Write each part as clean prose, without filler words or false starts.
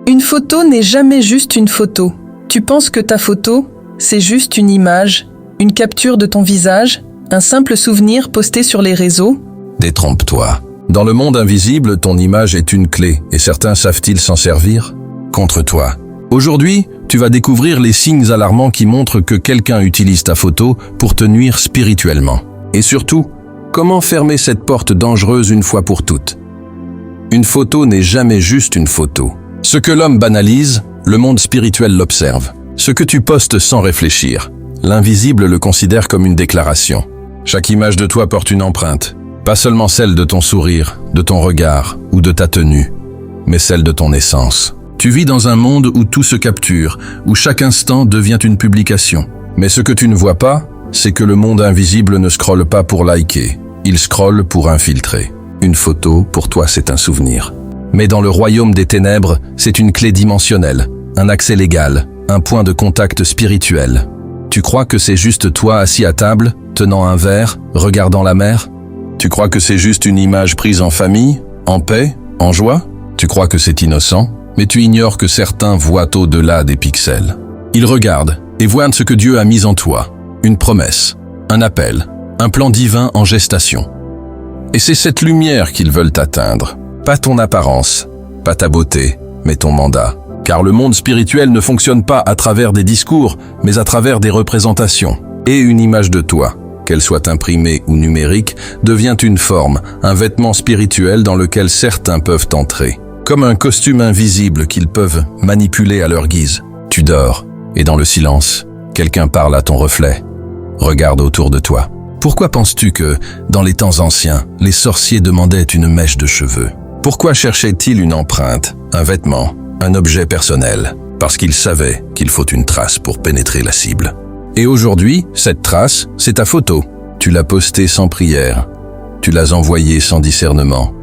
Une photo n'est jamais juste une photo. Tu penses que ta photo, c'est juste une image, une capture de ton visage, un simple souvenir posté sur les réseaux? Détrompe-toi. Dans le monde invisible, ton image est une clé, et certains savent-ils s'en servir? Contre toi. Aujourd'hui, tu vas découvrir les signes alarmants qui montrent que quelqu'un utilise ta photo pour te nuire spirituellement. Et surtout, comment fermer cette porte dangereuse une fois pour toutes? Une photo n'est jamais juste une photo. Ce que l'homme banalise, le monde spirituel l'observe. Ce que tu postes sans réfléchir, l'invisible le considère comme une déclaration. Chaque image de toi porte une empreinte, pas seulement celle de ton sourire, de ton regard ou de ta tenue, mais celle de ton essence. Tu vis dans un monde où tout se capture, où chaque instant devient une publication. Mais ce que tu ne vois pas, c'est que le monde invisible ne scrolle pas pour liker, il scrolle pour infiltrer. Une photo, pour toi, c'est un souvenir. Mais dans le royaume des ténèbres, c'est une clé dimensionnelle, un accès légal, un point de contact spirituel. Tu crois que c'est juste toi assis à table, tenant un verre, regardant la mer? Tu crois que c'est juste une image prise en famille, en paix, en joie? Tu crois que c'est innocent? Mais tu ignores que certains voient au-delà des pixels. Ils regardent et voient ce que Dieu a mis en toi. Une promesse, un appel, un plan divin en gestation. Et c'est cette lumière qu'ils veulent atteindre. Pas ton apparence, pas ta beauté, mais ton mandat. Car le monde spirituel ne fonctionne pas à travers des discours, mais à travers des représentations. Et une image de toi, qu'elle soit imprimée ou numérique, devient une forme, un vêtement spirituel dans lequel certains peuvent entrer. Comme un costume invisible qu'ils peuvent manipuler à leur guise. Tu dors, et dans le silence, quelqu'un parle à ton reflet. Regarde autour de toi. Pourquoi penses-tu que, dans les temps anciens, les sorciers demandaient une mèche de cheveux? Pourquoi cherchaient-ils une empreinte, un vêtement, un objet personnel? Parce qu'ils savaient qu'il faut une trace pour pénétrer la cible. Et aujourd'hui, cette trace, c'est ta photo. Tu l'as postée sans prière. Tu l'as envoyée sans discernement.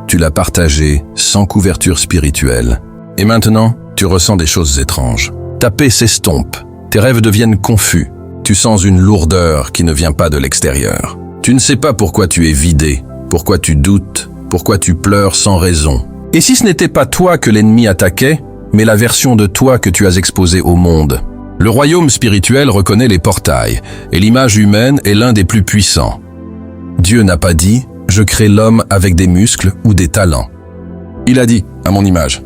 Tu l'as partagée sans couverture spirituelle. Et maintenant, tu ressens des choses étranges. Ta paix s'estompe. Tes rêves deviennent confus. Tu sens une lourdeur qui ne vient pas de l'extérieur. Tu ne sais pas pourquoi tu es vidé, pourquoi tu doutes, pourquoi tu pleures sans raison. Et si ce n'était pas toi que l'ennemi attaquait, mais la version de toi que tu as exposée au monde? Le royaume spirituel reconnaît les portails, et l'image humaine est l'un des plus puissants. Dieu n'a pas dit « Je crée l'homme avec des muscles ou des talents ». Il a dit « à mon image »,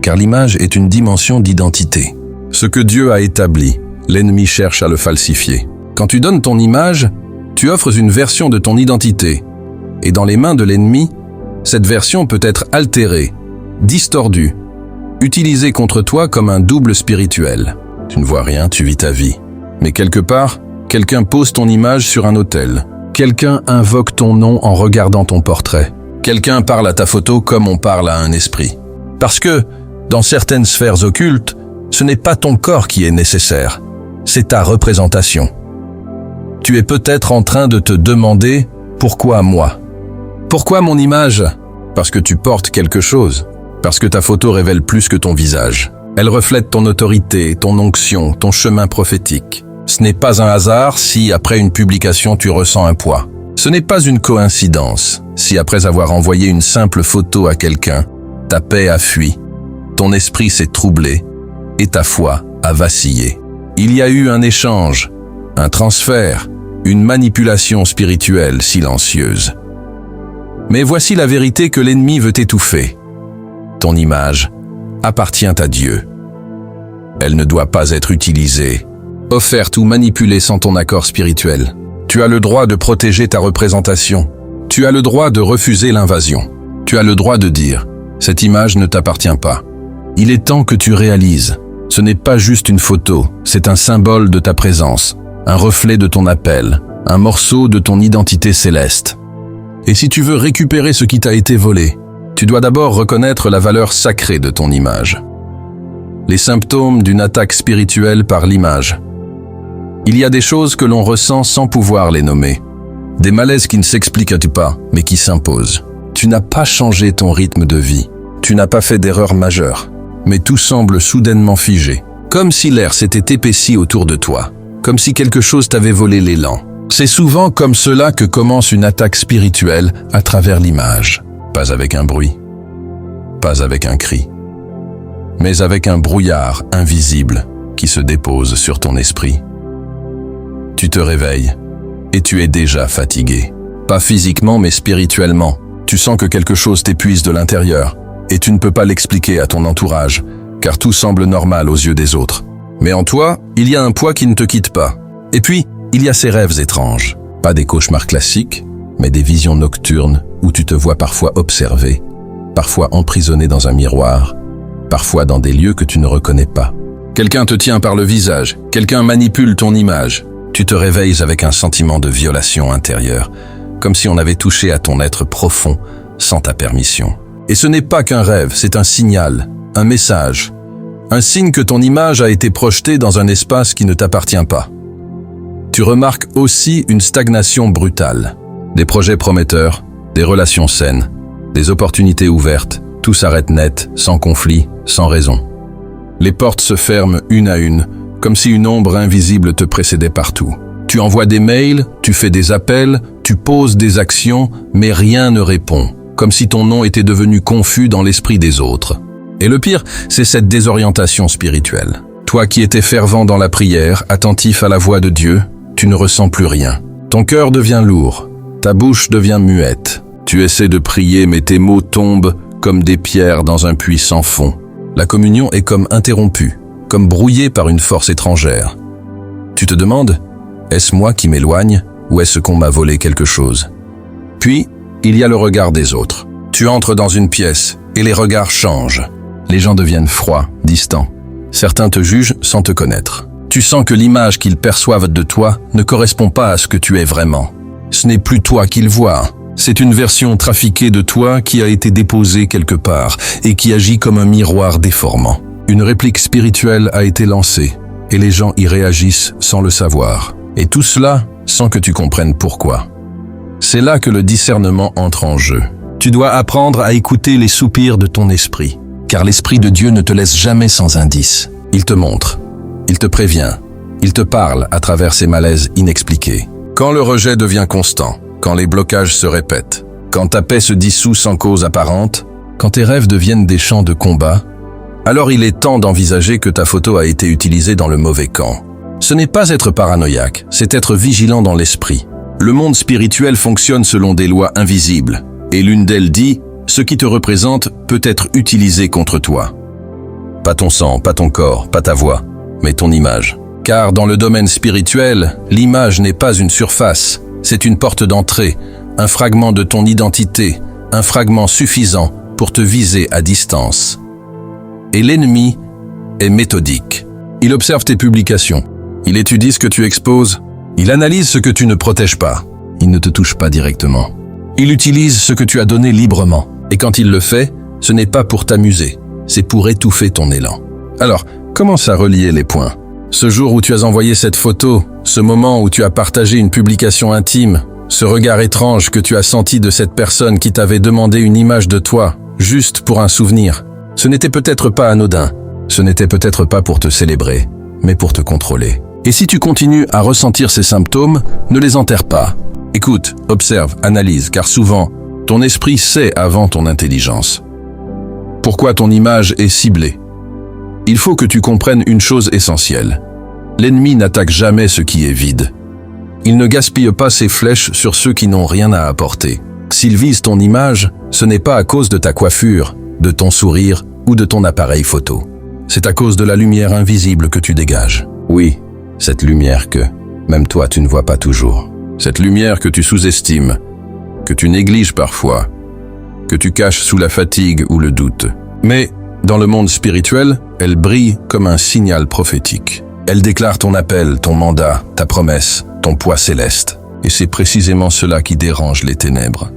car l'image est une dimension d'identité. Ce que Dieu a établi, l'ennemi cherche à le falsifier. Quand tu donnes ton image, tu offres une version de ton identité. Et dans les mains de l'ennemi, cette version peut être altérée, distordue, utilisée contre toi comme un double spirituel. Tu ne vois rien, tu vis ta vie. Mais quelque part, quelqu'un pose ton image sur un autel. Quelqu'un invoque ton nom en regardant ton portrait. Quelqu'un parle à ta photo comme on parle à un esprit. Parce que, dans certaines sphères occultes, ce n'est pas ton corps qui est nécessaire, c'est ta représentation. Tu es peut-être en train de te demander « Pourquoi moi ?» Pourquoi mon image? Parce que tu portes quelque chose. Parce que ta photo révèle plus que ton visage. Elle reflète ton autorité, ton onction, ton chemin prophétique. Ce n'est pas un hasard si, après une publication, tu ressens un poids. Ce n'est pas une coïncidence si, après avoir envoyé une simple photo à quelqu'un, ta paix a fui, ton esprit s'est troublé et ta foi a vacillé. Il y a eu un échange, un transfert, une manipulation spirituelle silencieuse. Mais voici la vérité que l'ennemi veut étouffer. Ton image appartient à Dieu. Elle ne doit pas être utilisée, offerte ou manipulée sans ton accord spirituel. Tu as le droit de protéger ta représentation. Tu as le droit de refuser l'invasion. Tu as le droit de dire « Cette image ne t'appartient pas ». Il est temps que tu réalises. Ce n'est pas juste une photo, c'est un symbole de ta présence, un reflet de ton appel, un morceau de ton identité céleste. Et si tu veux récupérer ce qui t'a été volé, tu dois d'abord reconnaître la valeur sacrée de ton image. Les symptômes d'une attaque spirituelle par l'image. Il y a des choses que l'on ressent sans pouvoir les nommer. Des malaises qui ne s'expliquent pas, mais qui s'imposent. Tu n'as pas changé ton rythme de vie. Tu n'as pas fait d'erreur majeure. Mais tout semble soudainement figé. Comme si l'air s'était épaissi autour de toi. Comme si quelque chose t'avait volé l'élan. C'est souvent comme cela que commence une attaque spirituelle à travers l'image. Pas avec un bruit. Pas avec un cri. mais avec un brouillard invisible qui se dépose sur ton esprit. Tu te réveilles et tu es déjà fatigué. Pas physiquement mais spirituellement. Tu sens que quelque chose t'épuise de l'intérieur et tu ne peux pas l'expliquer à ton entourage car tout semble normal aux yeux des autres. Mais en toi, il y a un poids qui ne te quitte pas. Et puis, il y a ces rêves étranges. Pas des cauchemars classiques, mais des visions nocturnes où tu te vois parfois observé, parfois emprisonné dans un miroir, parfois dans des lieux que tu ne reconnais pas. Quelqu'un te tient par le visage, quelqu'un manipule ton image. Tu te réveilles avec un sentiment de violation intérieure, comme si on avait touché à ton être profond sans ta permission. Et ce n'est pas qu'un rêve, c'est un signal, un message, un signe que ton image a été projetée dans un espace qui ne t'appartient pas. Tu remarques aussi une stagnation brutale. Des projets prometteurs, des relations saines, des opportunités ouvertes, tout s'arrête net, sans conflit, sans raison. Les portes se ferment une à une, comme si une ombre invisible te précédait partout. Tu envoies des mails, tu fais des appels, tu poses des actions, mais rien ne répond, comme si ton nom était devenu confus dans l'esprit des autres. Et le pire, c'est cette désorientation spirituelle. Toi qui étais fervent dans la prière, attentif à la voix de Dieu, tu ne ressens plus rien. Ton cœur devient lourd, ta bouche devient muette. Tu essaies de prier, mais tes mots tombent comme des pierres dans un puits sans fond. La communion est comme interrompue, comme brouillée par une force étrangère. Tu te demandes, est-ce moi qui m'éloigne ou est-ce qu'on m'a volé quelque chose? Puis, il y a le regard des autres. Tu entres dans une pièce et les regards changent. Les gens deviennent froids, distants. Certains te jugent sans te connaître. Tu sens que l'image qu'ils perçoivent de toi ne correspond pas à ce que tu es vraiment. Ce n'est plus toi qu'ils voient. C'est une version trafiquée de toi qui a été déposée quelque part et qui agit comme un miroir déformant. Une réplique spirituelle a été lancée et les gens y réagissent sans le savoir. Et tout cela sans que tu comprennes pourquoi. C'est là que le discernement entre en jeu. Tu dois apprendre à écouter les soupirs de ton esprit, car l'Esprit de Dieu ne te laisse jamais sans indice. Il te montre, il te prévient, il te parle à travers ces malaises inexpliqués. Quand le rejet devient constant, quand les blocages se répètent, quand ta paix se dissout sans cause apparente, quand tes rêves deviennent des champs de combat, alors il est temps d'envisager que ta photo a été utilisée dans le mauvais camp. Ce n'est pas être paranoïaque, c'est être vigilant dans l'esprit. Le monde spirituel fonctionne selon des lois invisibles, et l'une d'elles dit « Ce qui te représente peut être utilisé contre toi ». Pas ton sang, pas ton corps, pas ta voix, mais ton image. Car dans le domaine spirituel, l'image n'est pas une surface, c'est une porte d'entrée, un fragment de ton identité, un fragment suffisant pour te viser à distance. Et l'ennemi est méthodique. Il observe tes publications, il étudie ce que tu exposes, il analyse ce que tu ne protèges pas. Il ne te touche pas directement. Il utilise ce que tu as donné librement. Et quand il le fait, ce n'est pas pour t'amuser, c'est pour étouffer ton élan. Alors, commence à relier les points. Ce jour où tu as envoyé cette photo, ce moment où tu as partagé une publication intime, ce regard étrange que tu as senti de cette personne qui t'avait demandé une image de toi, juste pour un souvenir, ce n'était peut-être pas anodin, ce n'était peut-être pas pour te célébrer, mais pour te contrôler. Et si tu continues à ressentir ces symptômes, ne les enterre pas. Écoute, observe, analyse, car souvent, ton esprit sait avant ton intelligence. Pourquoi ton image est ciblée? Il faut que tu comprennes une chose essentielle. L'ennemi n'attaque jamais ce qui est vide. Il ne gaspille pas ses flèches sur ceux qui n'ont rien à apporter. S'il vise ton image, ce n'est pas à cause de ta coiffure, de ton sourire ou de ton appareil photo. C'est à cause de la lumière invisible que tu dégages. Oui, cette lumière que, même toi, tu ne vois pas toujours. Cette lumière que tu sous-estimes, que tu négliges parfois, que tu caches sous la fatigue ou le doute. Mais, dans le monde spirituel, elle brille comme un signal prophétique. Elle déclare ton appel, ton mandat, ta promesse, ton poids céleste. Et c'est précisément cela qui dérange les ténèbres.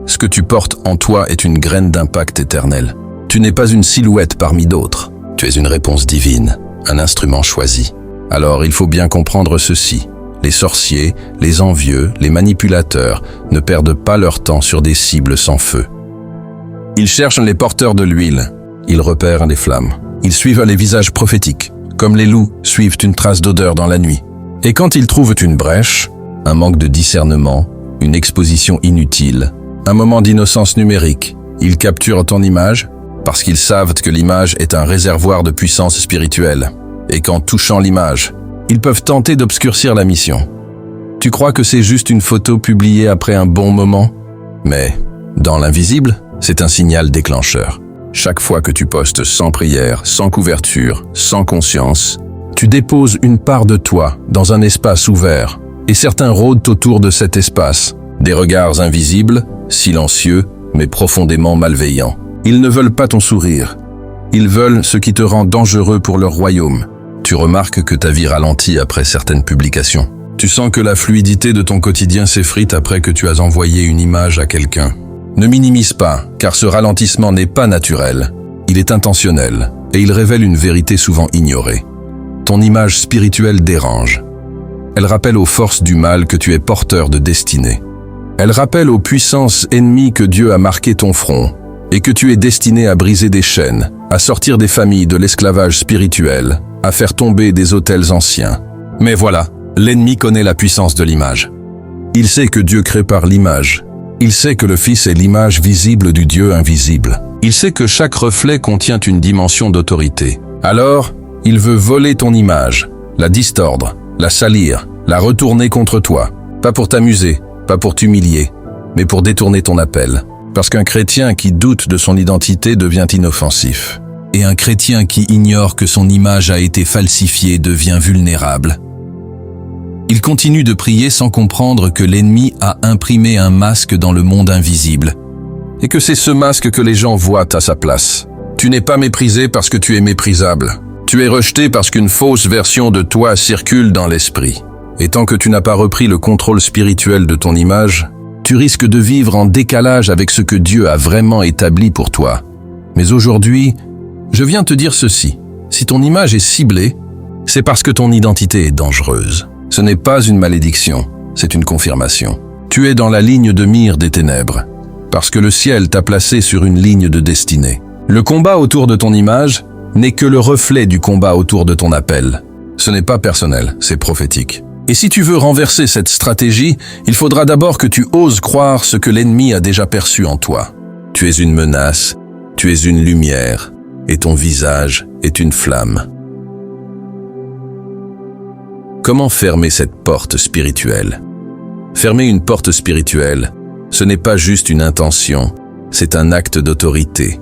Ce que tu portes en toi est une graine d'impact éternel. Tu n'es pas une silhouette parmi d'autres. Tu es une réponse divine, un instrument choisi. Alors il faut bien comprendre ceci. Les sorciers, les envieux, les manipulateurs ne perdent pas leur temps sur des cibles sans feu. Ils cherchent les porteurs de l'huile. Ils repèrent les flammes. Ils suivent les visages prophétiques, comme les loups suivent une trace d'odeur dans la nuit. Et quand ils trouvent une brèche, un manque de discernement, une exposition inutile, un moment d'innocence numérique, Ils capturent ton image parce qu'ils savent que l'image est un réservoir de puissance spirituelle. Et qu'en touchant l'image, ils peuvent tenter d'obscurcir la mission. Tu crois que c'est juste une photo publiée après un bon moment? Mais, dans l'invisible, c'est un signal déclencheur. Chaque fois que tu postes sans prière, sans couverture, sans conscience, tu déposes une part de toi dans un espace ouvert, et certains rôdent autour de cet espace. Des regards invisibles, silencieux, mais profondément malveillants. Ils ne veulent pas ton sourire. Ils veulent ce qui te rend dangereux pour leur royaume. Tu remarques que ta vie ralentit après certaines publications. Tu sens que la fluidité de ton quotidien s'effrite après que tu as envoyé une image à quelqu'un. Ne minimise pas, car ce ralentissement n'est pas naturel. Il est intentionnel, et il révèle une vérité souvent ignorée. Ton image spirituelle dérange. Elle rappelle aux forces du mal que tu es porteur de destinée. Elle rappelle aux puissances ennemies que Dieu a marqué ton front, et que tu es destiné à briser des chaînes, à sortir des familles de l'esclavage spirituel, à faire tomber des autels anciens. Mais voilà, l'ennemi connaît la puissance de l'image. Il sait que Dieu crée par l'image. Il sait que le Fils est l'image visible du Dieu invisible. Il sait que chaque reflet contient une dimension d'autorité. Alors, il veut voler ton image, la distordre, la salir, la retourner contre toi. Pas pour t'amuser, pas pour t'humilier, mais pour détourner ton appel. Parce qu'un chrétien qui doute de son identité devient inoffensif. Et un chrétien qui ignore que son image a été falsifiée devient vulnérable. Il continue de prier sans comprendre que l'ennemi a imprimé un masque dans le monde invisible. Et que c'est ce masque que les gens voient à sa place. Tu n'es pas méprisé parce que tu es méprisable. Tu es rejeté parce qu'une fausse version de toi circule dans l'esprit. Et tant que tu n'as pas repris le contrôle spirituel de ton image, tu risques de vivre en décalage avec ce que Dieu a vraiment établi pour toi. Mais aujourd'hui, je viens te dire ceci. Si ton image est ciblée, c'est parce que ton identité est dangereuse. Ce n'est pas une malédiction, c'est une confirmation. Tu es dans la ligne de mire des ténèbres, parce que le ciel t'a placé sur une ligne de destinée. Le combat autour de ton image n'est que le reflet du combat autour de ton appel. Ce n'est pas personnel, c'est prophétique. Et si tu veux renverser cette stratégie, il faudra d'abord que tu oses croire ce que l'ennemi a déjà perçu en toi. Tu es une menace, tu es une lumière, et ton visage est une flamme. Comment fermer cette porte spirituelle? Fermer une porte spirituelle, ce n'est pas juste une intention, c'est un acte d'autorité.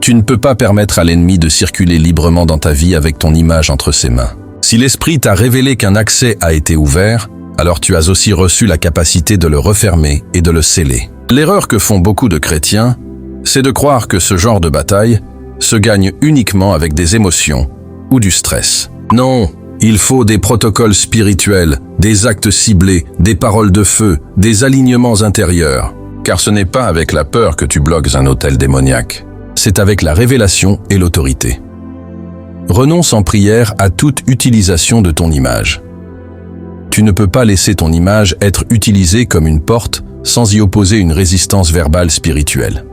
Tu ne peux pas permettre à l'ennemi de circuler librement dans ta vie avec ton image entre ses mains. Si l'Esprit t'a révélé qu'un accès a été ouvert, alors tu as aussi reçu la capacité de le refermer et de le sceller. L'erreur que font beaucoup de chrétiens, c'est de croire que ce genre de bataille se gagne uniquement avec des émotions ou du stress. Non, il faut des protocoles spirituels, des actes ciblés, des paroles de feu, des alignements intérieurs. Car ce n'est pas avec la peur que tu bloques un autel démoniaque. C'est avec la révélation et l'autorité. Renonce en prière à toute utilisation de ton image. Tu ne peux pas laisser ton image être utilisée comme une porte sans y opposer une résistance verbale spirituelle.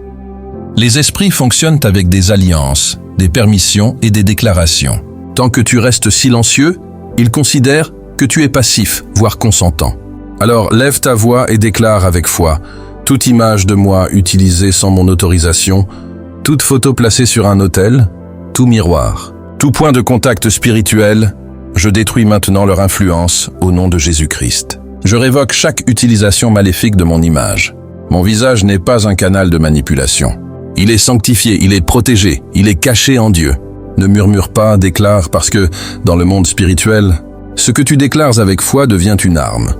Les esprits fonctionnent avec des alliances, des permissions et des déclarations. Tant que tu restes silencieux, ils considèrent que tu es passif, voire consentant. Alors lève ta voix et déclare avec foi: toute image de moi utilisée sans mon autorisation, toute photo placée sur un autel, tout miroir, tout point de contact spirituel, je détruis maintenant leur influence au nom de Jésus-Christ. Je révoque chaque utilisation maléfique de mon image. Mon visage n'est pas un canal de manipulation. Il est sanctifié, il est protégé, il est caché en Dieu. Ne murmure pas, déclare, parce que, dans le monde spirituel, ce que tu déclares avec foi devient une arme.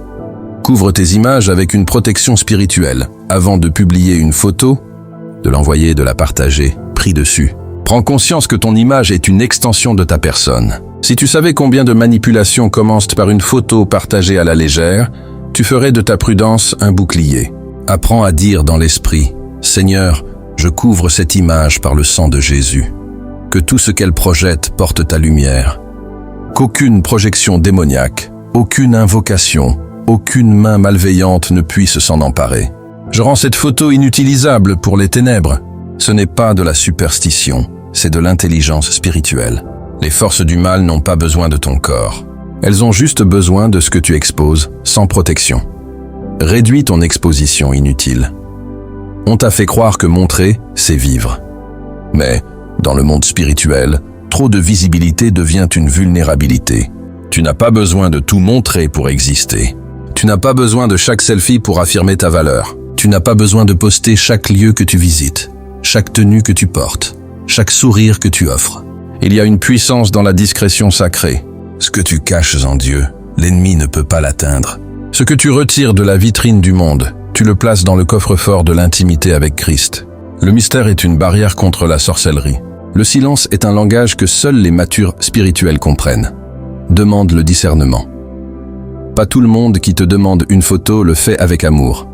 Couvre tes images avec une protection spirituelle. Avant de publier une photo, de l'envoyer, de la partager, prie dessus. Prends conscience que ton image est une extension de ta personne. Si tu savais combien de manipulations commencent par une photo partagée à la légère, tu ferais de ta prudence un bouclier. Apprends à dire dans l'esprit: Seigneur, je couvre cette image par le sang de Jésus. Que tout ce qu'elle projette porte ta lumière. Qu'aucune projection démoniaque, aucune invocation, aucune main malveillante ne puisse s'en emparer. Je rends cette photo inutilisable pour les ténèbres. Ce n'est pas de la superstition, c'est de l'intelligence spirituelle. Les forces du mal n'ont pas besoin de ton corps. Elles ont juste besoin de ce que tu exposes, sans protection. Réduis ton exposition inutile. On t'a fait croire que montrer, c'est vivre. Mais, dans le monde spirituel, trop de visibilité devient une vulnérabilité. Tu n'as pas besoin de tout montrer pour exister. Tu n'as pas besoin de chaque selfie pour affirmer ta valeur. Tu n'as pas besoin de poster chaque lieu que tu visites, chaque tenue que tu portes, chaque sourire que tu offres. Il y a une puissance dans la discrétion sacrée. Ce que tu caches en Dieu, l'ennemi ne peut pas l'atteindre. Ce que tu retires de la vitrine du monde, tu le places dans le coffre-fort de l'intimité avec Christ. Le mystère est une barrière contre la sorcellerie. Le silence est un langage que seuls les matures spirituels comprennent. Demande le discernement. Pas tout le monde qui te demande une photo le fait avec amour.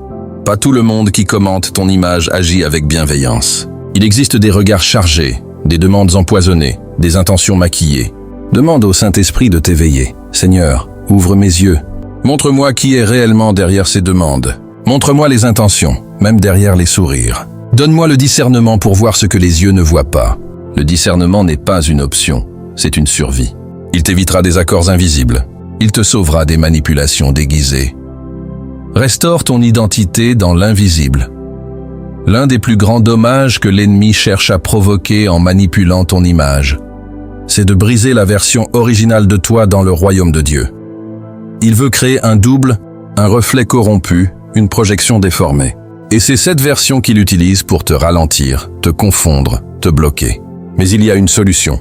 Pas tout le monde qui commente ton image agit avec bienveillance. Il existe des regards chargés, des demandes empoisonnées, des intentions maquillées. Demande au Saint-Esprit de t'éveiller. Seigneur, ouvre mes yeux. Montre-moi qui est réellement derrière ces demandes. Montre-moi les intentions, même derrière les sourires. Donne-moi le discernement pour voir ce que les yeux ne voient pas. Le discernement n'est pas une option, c'est une survie. Il t'évitera des accords invisibles. Il te sauvera des manipulations déguisées. Restaure ton identité dans l'invisible. L'un des plus grands dommages que l'ennemi cherche à provoquer en manipulant ton image, c'est de briser la version originale de toi dans le royaume de Dieu. Il veut créer un double, un reflet corrompu, une projection déformée. Et c'est cette version qu'il utilise pour te ralentir, te confondre, te bloquer. Mais il y a une solution.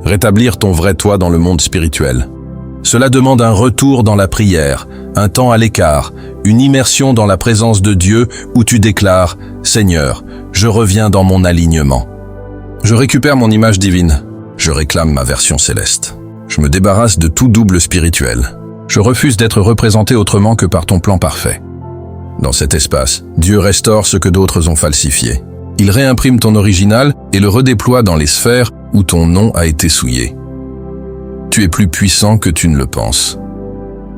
Rétablir ton vrai toi dans le monde spirituel. Cela demande un retour dans la prière, un temps à l'écart, une immersion dans la présence de Dieu où tu déclares « Seigneur, je reviens dans mon alignement. Je récupère mon image divine. Je réclame ma version céleste. Je me débarrasse de tout double spirituel. Je refuse d'être représenté autrement que par ton plan parfait. » Dans cet espace, Dieu restaure ce que d'autres ont falsifié. Il réimprime ton original et le redéploie dans les sphères où ton nom a été souillé. Tu es plus puissant que tu ne le penses.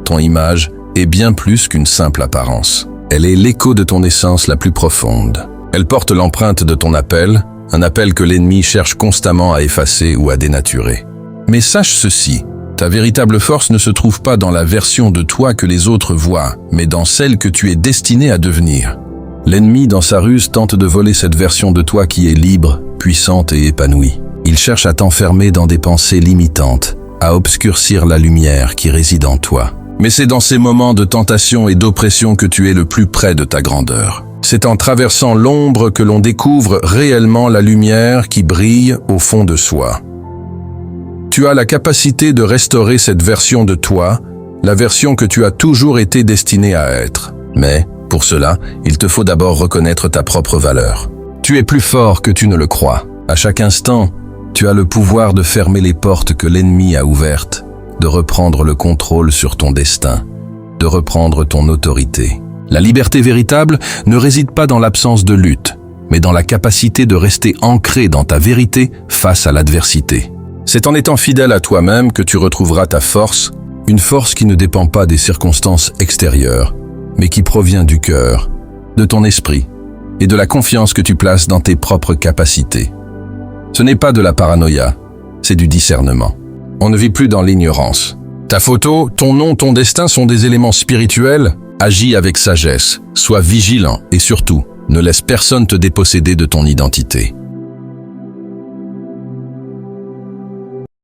Ton image est bien plus qu'une simple apparence. Elle est l'écho de ton essence la plus profonde. Elle porte l'empreinte de ton appel, un appel que l'ennemi cherche constamment à effacer ou à dénaturer. Mais sache ceci, ta véritable force ne se trouve pas dans la version de toi que les autres voient, mais dans celle que tu es destiné à devenir. L'ennemi, dans sa ruse, tente de voler cette version de toi qui est libre, puissante et épanouie. Il cherche à t'enfermer dans des pensées limitantes, à obscurcir la lumière qui réside en toi. Mais c'est dans ces moments de tentation et d'oppression que tu es le plus près de ta grandeur. C'est en traversant l'ombre que l'on découvre réellement la lumière qui brille au fond de soi. Tu as la capacité de restaurer cette version de toi, la version que tu as toujours été destiné à être. Mais, pour cela, il te faut d'abord reconnaître ta propre valeur. Tu es plus fort que tu ne le crois. À chaque instant, tu as le pouvoir de fermer les portes que l'ennemi a ouvertes, de reprendre le contrôle sur ton destin, de reprendre ton autorité. La liberté véritable ne réside pas dans l'absence de lutte, mais dans la capacité de rester ancré dans ta vérité face à l'adversité. C'est en étant fidèle à toi-même que tu retrouveras ta force, une force qui ne dépend pas des circonstances extérieures, mais qui provient du cœur, de ton esprit et de la confiance que tu places dans tes propres capacités. Ce n'est pas de la paranoïa, c'est du discernement. On ne vit plus dans l'ignorance. Ta photo, ton nom, ton destin sont des éléments spirituels. Agis avec sagesse, sois vigilant et surtout, ne laisse personne te déposséder de ton identité.